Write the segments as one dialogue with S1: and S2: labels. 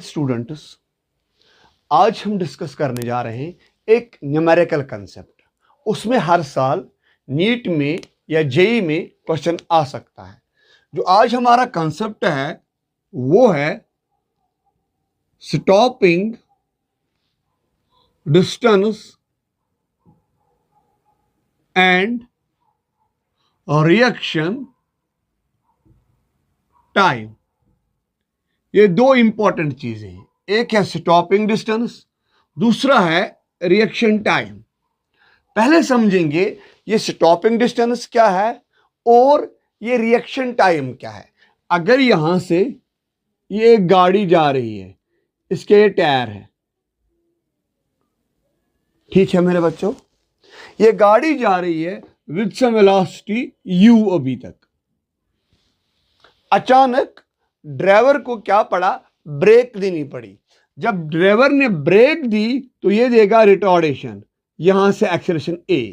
S1: Students, आज हम discuss करने जा रहे हैं एक न्यूमेरिकल कंसेप्ट। उसमें हर साल नीट में या जेई में क्वेश्चन आ सकता है। जो आज हमारा कंसेप्ट है वो है stopping distance and reaction time. ये दो इंपॉर्टेंट चीजें हैं, एक है स्टॉपिंग डिस्टेंस, दूसरा है रिएक्शन टाइम। पहले समझेंगे ये स्टॉपिंग डिस्टेंस क्या है और ये रिएक्शन टाइम क्या है। अगर यहां से ये एक गाड़ी जा रही है, इसके ये टायर है, ठीक है मेरे बच्चों, ये गाड़ी जा रही है विद सम वेलोसिटी u अभी तक। अचानक ड्राइवर को क्या पड़ा, ब्रेक देनी पड़ी। जब ड्राइवर ने ब्रेक दी तो ये देगा रिटार्डेशन, यहां से एक्सेलरेशन a।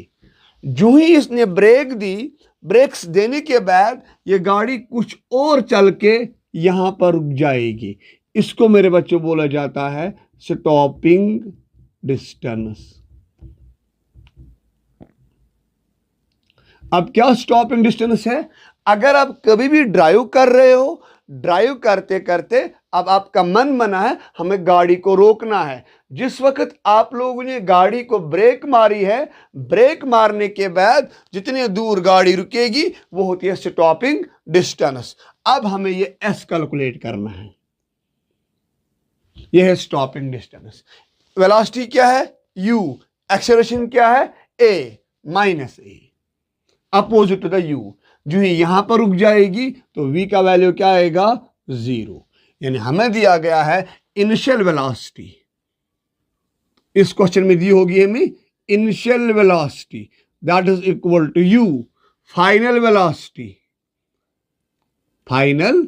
S1: जो ही इसने ब्रेक दी, ब्रेक्स देने के बाद ये गाड़ी कुछ और चल के यहां पर रुक जाएगी। इसको मेरे बच्चों बोला जाता है स्टॉपिंग डिस्टेंस। अब क्या स्टॉपिंग डिस्टेंस है? अगर आप कभी भी ड्राइव कर रहे हो, ड्राइव करते करते अब आपका मन बना है हमें गाड़ी को रोकना है। जिस वक्त आप लोगों ने गाड़ी को ब्रेक मारी है, ब्रेक मारने के बाद जितने दूर गाड़ी रुकेगी वो होती है स्टॉपिंग डिस्टेंस। अब हमें ये एस कैलकुलेट करना है। यह है स्टॉपिंग डिस्टेंस। वेलोसिटी क्या है? u। एक्सेलरेशन क्या है? a minus a, opposite to the u। जो ही यहां पर रुक जाएगी तो v का वैल्यू क्या आएगा? 0। यानी हमें दिया गया है इनिशियल वेलोसिटी। इस क्वेश्चन में दी होगी हमें initial velocity, that is equal to u final velocity. Final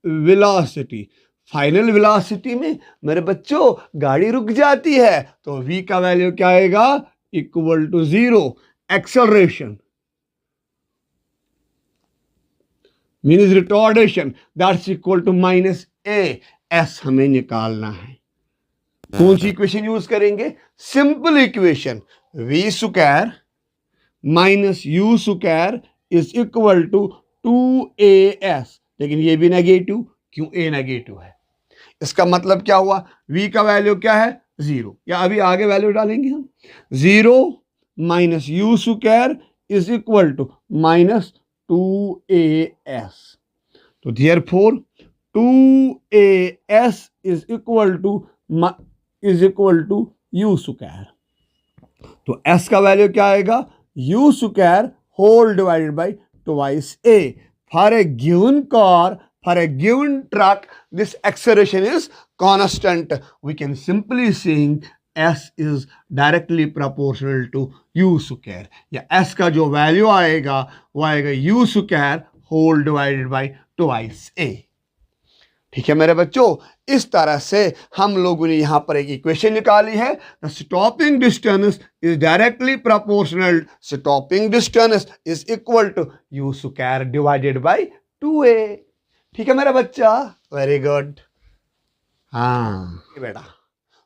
S1: velocity, final velocity में मेरे बच्चों गाड़ी रुक जाती है तो v का वैल्यू क्या आएगा? Equal to 0। Acceleration means retardation, that's equal to minus a। s हमें निकालना है। कौन सी इक्वेशन यूज करेंगे? Simple equation, v square minus u square is equal to 2as। लेकिन ये भी नेगेटिव, क्यों? a नेगेटिव है। इसका मतलब क्या हुआ? v का वैल्यू क्या है? 0। या अभी आगे वैल्यू डालेंगे हम। 0 minus u square is equal to minus 2as। तो therefore 2as is equal to u square. तो s का वैल्यू क्या आएगा? u square whole divided by twice a। For a given car, for a given truck, this acceleration is constant. We can simply saying s is directly proportional to u square। या s का जो value आएगा वो आएगा u square whole divided by twice a। ठीक है मेरे बच्चों, इस तरह से हम लोगों ने यहां पर एक इक्वेशन निकाली है। The stopping distance is directly proportional, stopping distance is equal to u square divided by 2a। ठीक है मेरा बच्चा, वेरी गुड। हाँ बेटा,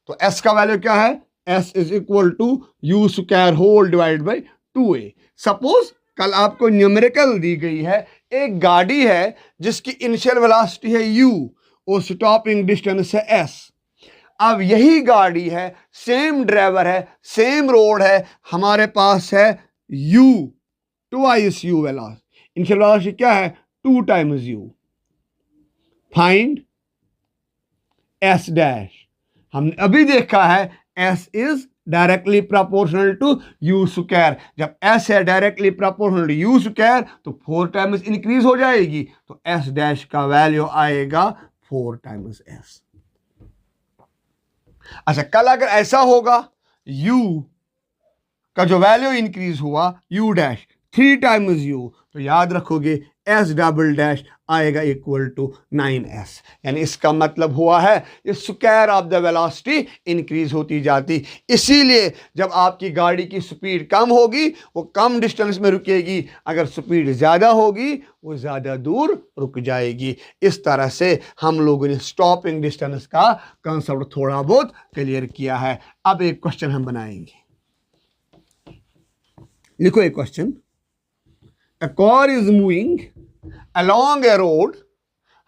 S1: तो s का वैल्यू क्या है? s is equal to u square whole divide by 2a। Suppose कल आपको न्यूमेरिकल दी गई है, एक गाड़ी है जिसकी इनिशियल वेलोसिटी है u और स्टॉपिंग डिस्टेंस है s। अब यही गाड़ी है, सेम ड्राइवर है, सेम रोड है, हमारे पास है u twice u velocity. Initial velocity क्या है? 2 times u। Find s dash. हमने अभी देखा है s is directly proportional to u square. जब s है directly proportional to u square तो 4 टाइम्स इंक्रीज हो जाएगी, तो s डैश का वैल्यू आएगा 4 टाइम्स s। अच्छा, कल अगर ऐसा होगा u का जो वैल्यू इंक्रीज हुआ u डैश 3 टाइम्स u, तो याद रखोगे एस डबल डैश आएगा इक्वल टू 9s। यानी इसका मतलब हुआ है ये square of the velocity increase होती जाती। इसीलिए जब आपकी गाड़ी की स्पीड कम होगी वो कम डिस्टेंस में रुकेगी, अगर स्पीड ज़्यादा होगी वो ज़्यादा दूर रुक जाएगी। इस तरह से हम लोगों ने स्टॉपिंग डिस्टेंस का कंसेप्ट थोड़ा बहुत क्लियर किया है। अब एक क्वेश्चन हम बनाएंगे। लिखो एक question. A car is moving along a road,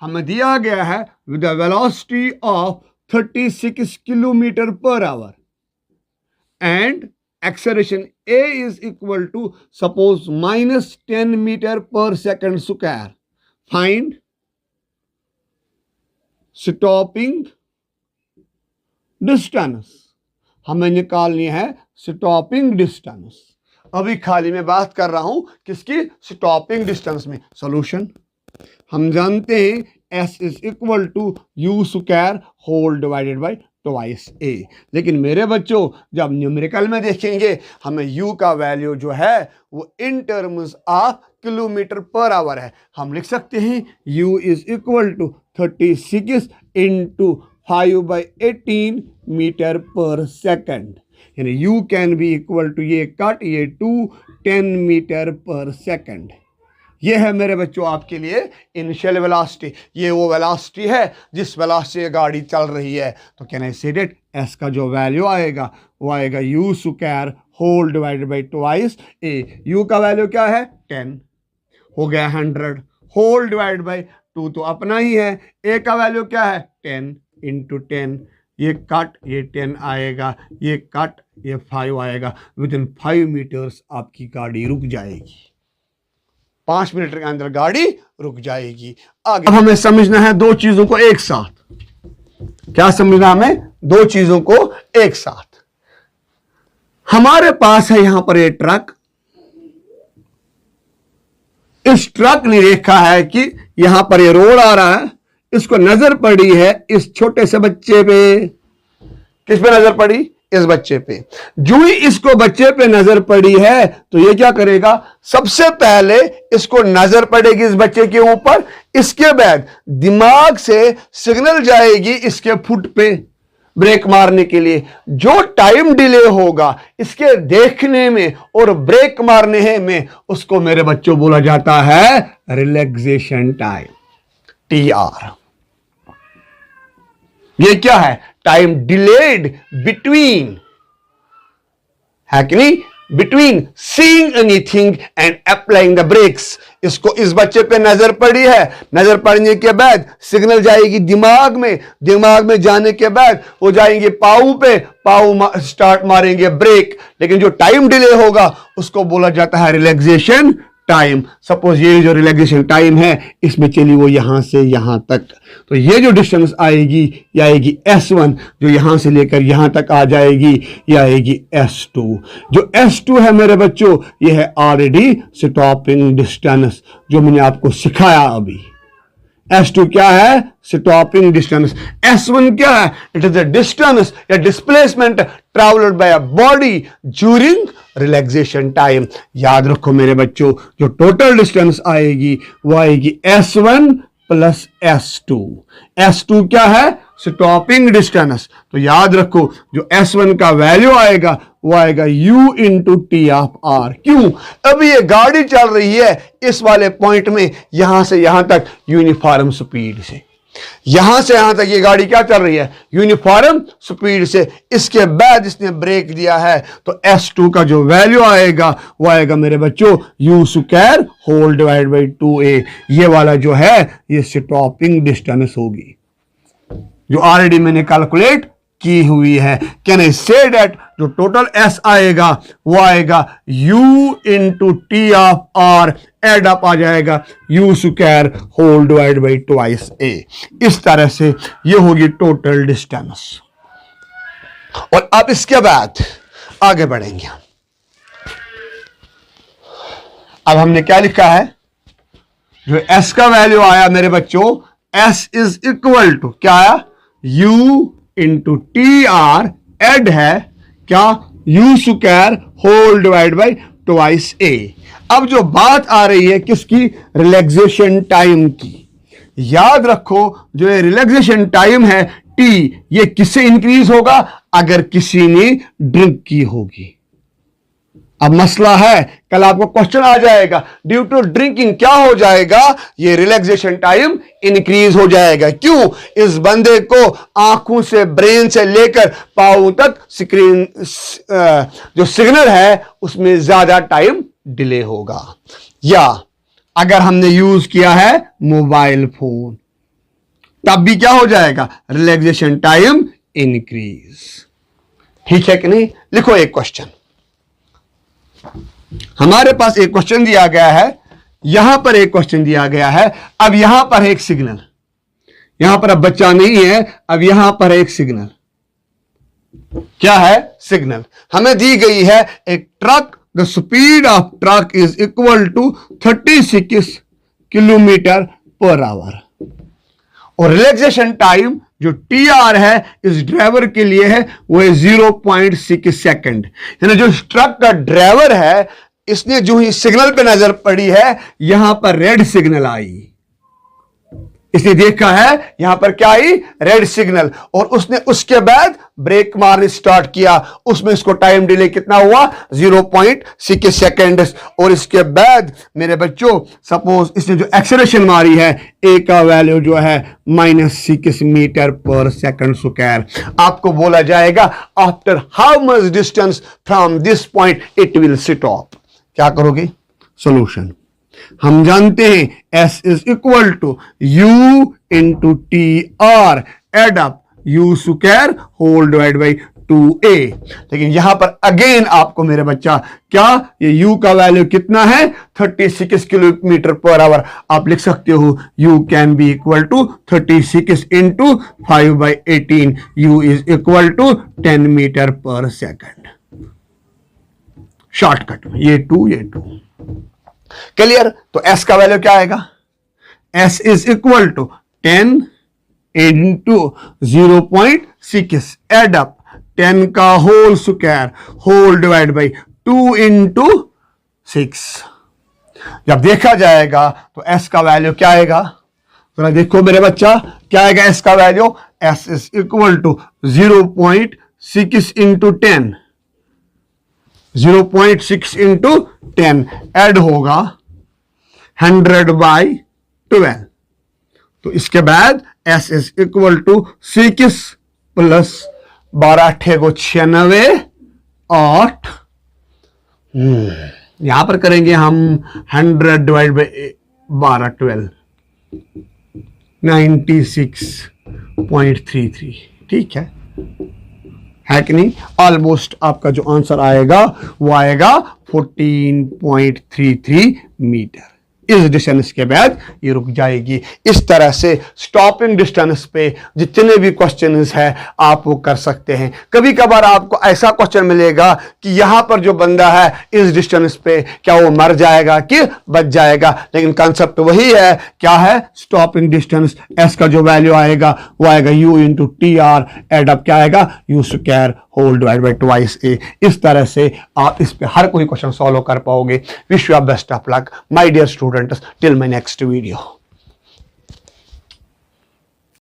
S1: हमें दिया गया है with a velocity of 36 kilometre per hour and acceleration A is equal to suppose -10 metre per second square. Find stopping distance, हमें निकालनी है स्टॉपिंग डिस्टेंस। अभी खाली मैं बात कर रहा हूं किसकी, स्टॉपिंग डिस्टेंस में। सॉल्यूशन हम जानते हैं S is equal to u square whole divided by twice A। लेकिन मेरे बच्चों जब न्यूमेरिकल में देखेंगे हमें U का वैल्यू जो है वो in terms of kilometre per hour है। हम लिख सकते हैं U is equal to 36 into 5/18 metre per second. यानी U can be equal to ये कट ये 10 मीटर पर सेकंड। ये है मेरे बच्चों आपके लिए इनिशियल वेलोसिटी। ये वो वेलोसिटी है जिस वेलोसिटी से गाड़ी चल रही है। तो can I say that S का जो वैल्यू आएगा वो आएगा U square whole divided by twice A। U का वैल्यू क्या है 10 हो गया 100 होल डिवाइड बाई 2 तो अपना ही है। A का वैल्यू क्या है 10 इंटू 10, ये कट ये 10 आएगा, ये कट ये 5 आएगा। विद इन 5 मीटर्स आपकी गाड़ी रुक जाएगी। 5 मिनट के अंदर गाड़ी रुक जाएगी। आगे अब हमें समझना है दो चीजों को एक साथ। क्या समझना हमें, दो चीजों को एक साथ। हमारे पास है यहां पर ये ट्रक। इस ट्रक ने देखा है कि यहां पर ये रोड आ रहा है, इसको नजर पड़ी है इस छोटे से बच्चे पे। किस पे नजर पड़ी, इस बच्चे पे। जो ही इसको बच्चे पे नजर पड़ी है तो ये क्या करेगा, सबसे पहले इसको नजर पड़ेगी इस बच्चे के ऊपर, इसके बाद दिमाग से सिग्नल जाएगी इसके फुट पे ब्रेक मारने के लिए। जो टाइम डिले होगा इसके देखने में और ब्रेक मारने में उसको मेरे बच्चों बोला जाता है रिलैक्सेशन टाइम, TR। ये क्या है, टाइम डिलेड बिटवीन, है कि नहीं, between seeing anything and applying the brakes. इसको इस बच्चे पे नजर पड़ी है, नजर पड़ने के बाद सिग्नल जाएगी दिमाग में, दिमाग में जाने के बाद वो जाएंगे पाऊ पे, पाऊ स्टार्ट मारेंगे ब्रेक। लेकिन जो टाइम डिले होगा उसको बोला जाता है रिलैक्सेशन टाइम। सपोज ये जो रिलैक्सेशन टाइम है इसमें चली वो यहां से यहां तक, तो ये जो डिस्टेंस आएगी ये आएगी S1, जो यहां से लेकर यहां तक आ जाएगी ये आएगी S2। जो S2 है मेरे बच्चों ये है ऑलरेडी स्टॉपिंग डिस्टेंस, जो मैंने आपको सिखाया अभी। S2 क्या है, स्टॉपिंग डिस्टेंस। S1 क्या है, इट इज द डिस्टेंस या displacement travelled bye a body during relaxation time. याद रखो मेरे बच्चों जो टोटल डिस्टेंस आएगी वो आएगी S1 प्लस S2। S2 क्या है, स्टॉपिंग डिस्टेंस। तो याद रखो जो S1 का वैल्यू आएगा वो आएगा U into T of R। क्यों, अभी ये गाड़ी चल रही है इस वाले पॉइंट में यहां से यहां तक यूनिफॉर्म स्पीड से, यहां से यहां तक ये गाड़ी क्या चल रही है यूनिफॉर्म स्पीड से। इसके बाद इसने ब्रेक दिया है तो S2 का जो वैल्यू आएगा वो आएगा मेरे बच्चों U square whole divide by 2A। ये वाला जो है ये स्टॉपिंग डिस्टेंस होगी जो ऑलरेडी मैंने कैलकुलेट की हुई है। कैन आई से दैट जो टोटल S आएगा वो आएगा U into T of R, add up आ जाएगा U square whole divide by twice A। इस तरह से ये होगी टोटल डिस्टेंस। और अब इसके बाद आगे बढ़ेंगे। अब हमने क्या लिखा है, जो S का वैल्यू आया मेरे बच्चों S इज इक्वल टू क्या आया U इंटू TR, एड है क्या U square whole divide by twice A. अब जो बात आ रही है किसकी, रिलैक्सेशन टाइम की। याद रखो जो ये रिलैक्सेशन टाइम है टी, ये किससे इंक्रीज होगा, अगर किसी ने ड्रिंक की होगी। अब मसला है, कल आपको क्वेश्चन आ जाएगा ड्यू टू ड्रिंकिंग क्या हो जाएगा, ये रिलैक्सेशन टाइम इंक्रीज हो जाएगा। क्यों, इस बंदे को आंखों से, ब्रेन से लेकर पांव तक स्क्रीन जो सिग्नल है उसमें ज्यादा टाइम डिले होगा। या अगर हमने यूज किया है मोबाइल फोन, तब भी क्या हो जाएगा, रिलैक्सेशन टाइम इंक्रीज। ठीक है कि नहीं। लिखो एक क्वेश्चन, हमारे पास एक क्वेश्चन दिया गया है, यहां पर एक क्वेश्चन दिया गया है। अब यहां पर एक सिग्नल, यहां पर अब बच्चा नहीं है, अब यहां पर एक सिग्नल, क्या है, सिग्नल हमें दी गई है एक truck, the speed of truck is equal to 36 kilometre per hour, और रिलैक्सेशन टाइम जो टी आर है इस ड्राइवर के लिए है वो है 0.6 सेकंड। यानी जो ट्रक का ड्राइवर है, इसने जो ही सिग्नल पे नजर पड़ी है, यहां पर रेड सिग्नल आई, इसने देखा है यहां पर क्या आई, रेड सिग्नल, और उसने उसके बाद ब्रेक मारने स्टार्ट किया, उसमें इसको टाइम डिले कितना हुआ, 0.6 सेकेंड। और इसके बाद मेरे बच्चों सपोज इसने जो एक्सेलरेशन मारी है, ए का वैल्यू जो है -6 मीटर पर सेकंड स्क्वायर, आपको बोला जाएगा after how much distance from this point it will stop. क्या करोगे, सोल्यूशन हम जानते हैं S is equal to U into T R, add up U square whole divide by 2A। लेकिन यहां पर अगेन आपको मेरे बच्चा क्या, ये U का वैल्यू कितना है, 36 किलोमीटर पर आवर। आप लिख सकते हो U can be equal to 36 into 5/18, U is equal to 10 metre per second. Shortcut में ये 2 क्लियर। तो S का वैल्यू क्या आएगा, S is equal to 10 into 0.6, add up 10 का whole square whole divide by 2 into 6। जब देखा जाएगा तो S का वैल्यू क्या आएगा, तो देखो मेरे बच्चा क्या आएगा S का value, S is equal to 0.6 into 10, 0.6 into 10 add होगा 100/12। तो इसके बाद S is equal to 6 plus 12 को 96 8। यहां पर करेंगे हम 100 डिवाइड बाई 12 12, 96.33। ठीक है कि नहीं। ऑलमोस्ट आपका जो आंसर आएगा वो आएगा 14.33 मीटर। इस डिस्टेंस के बाद ये रुक जाएगी। इस तरह से स्टॉपिंग डिस्टेंस पे जितने भी क्वेश्चंस है आप वो कर सकते हैं। कभी कभार आपको ऐसा क्वेश्चन मिलेगा कि यहां पर जो बंदा है इस डिस्टेंस पे क्या वो मर जाएगा कि बच जाएगा, लेकिन कॉन्सेप्ट वही है, क्या है, स्टॉपिंग डिस्टेंस। एस का जो वैल्यू आएगा वो आएगा U into T R, add up क्या आएगा, U square whole divide by twice A. इस तरह से आप इस पे हर कोई क्वेश्चन सॉल्व कर पाओगे। Wish you best of luck my dear students, till my next video.